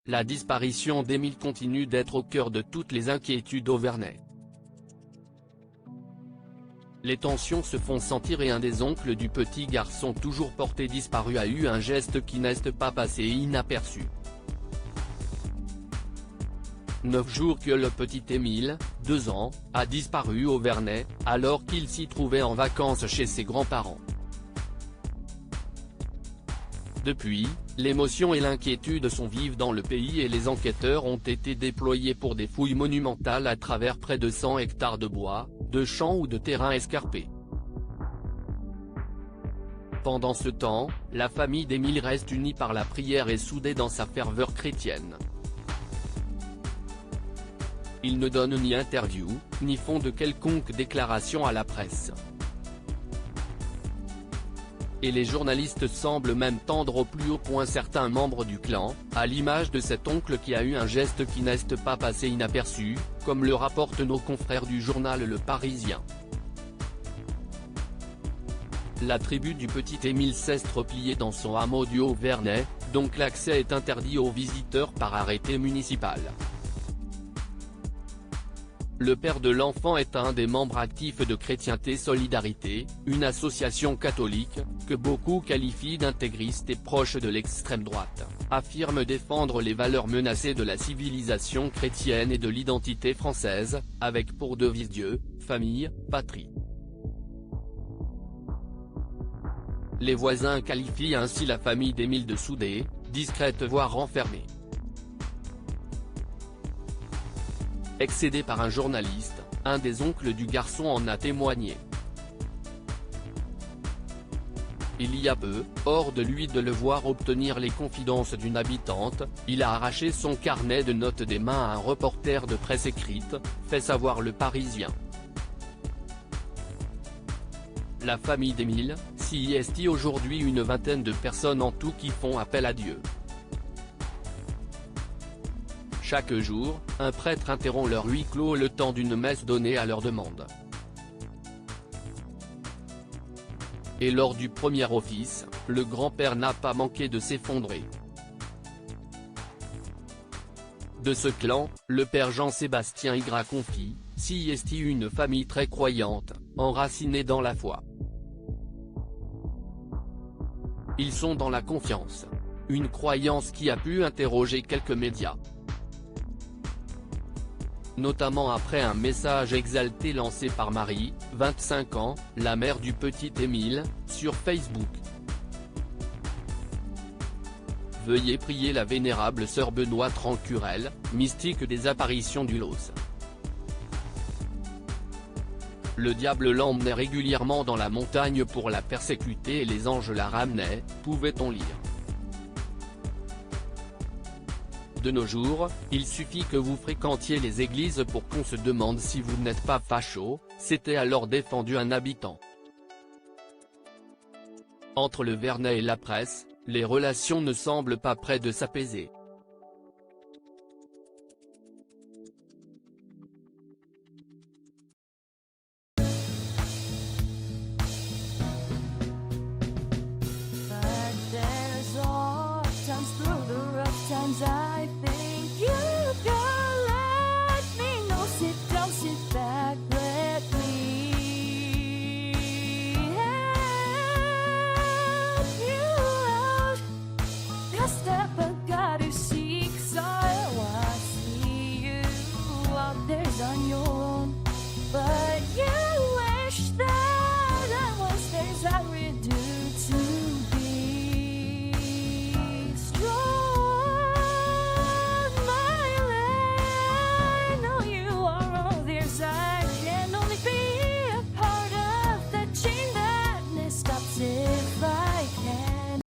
la disparition d'Émile continue d'être au cœur de toutes les inquiétudes au Verney. Les tensions se font sentir et un des oncles du petit garçon toujours porté disparu a eu un geste qui n'est pas passé inaperçu. 9 jours que le petit Émile, 2 ans, a disparu au Verney, alors qu'il s'y trouvait en vacances chez ses grands-parents. Depuis, l'émotion et l'inquiétude sont vives dans le pays et les enquêteurs ont été déployés pour des fouilles monumentales à travers près de 100 hectares de bois, de champs ou de terrains escarpés. Pendant ce temps, la famille d'Émile reste unie par la prière et soudée dans sa ferveur chrétienne. Ils ne donnent ni interview, ni font de quelconque déclaration à la presse. Et les journalistes semblent même tendre au plus haut point certains membres du clan, à l'image de cet oncle qui a eu un geste qui n'est pas passé inaperçu, comme le rapportent nos confrères du journal Le Parisien. La tribu du petit Émile s'est repliée dans son hameau du Haut-Verney, donc l'accès est interdit aux visiteurs par arrêté municipal. Le père de l'enfant est un des membres actifs de Chrétienté Solidarité, une association catholique, que beaucoup qualifient d'intégriste et proche de l'extrême droite, affirme défendre les valeurs menacées de la civilisation chrétienne et de l'identité française, avec pour devise Dieu, famille, patrie. Les voisins qualifient ainsi la famille d'Émile de soudée, discrète voire renfermée. Excédé par un journaliste, un des oncles du garçon en a témoigné. Il y a peu, hors de lui de le voir obtenir les confidences d'une habitante, il a arraché son carnet de notes des mains à un reporter de presse écrite, fait savoir Le Parisien. La famille d'Émile, s'y est aujourd'hui une vingtaine de personnes en tout qui font appel à Dieu. Chaque jour, un prêtre interrompt leur huis clos le temps d'une messe donnée à leur demande. Et lors du premier office, le grand-père n'a pas manqué de s'effondrer. De ce clan, le père Jean-Sébastien Ygrat confie, s'y est une famille très croyante, enracinée dans la foi. Ils sont dans la confiance. Une croyance qui a pu interroger quelques médias. Notamment après un message exalté lancé par Marie, 25 ans, la mère du petit Émile, sur Facebook. Veuillez prier la vénérable sœur Benoît Trancurel, mystique des apparitions du Los. Le diable l'emmenait régulièrement dans la montagne pour la persécuter et les anges la ramenaient, pouvait-on lire. De nos jours, il suffit que vous fréquentiez les églises pour qu'on se demande si vous n'êtes pas facho, s'était alors défendu un habitant. Entre le Verney et la presse, les relations ne semblent pas près de s'apaiser.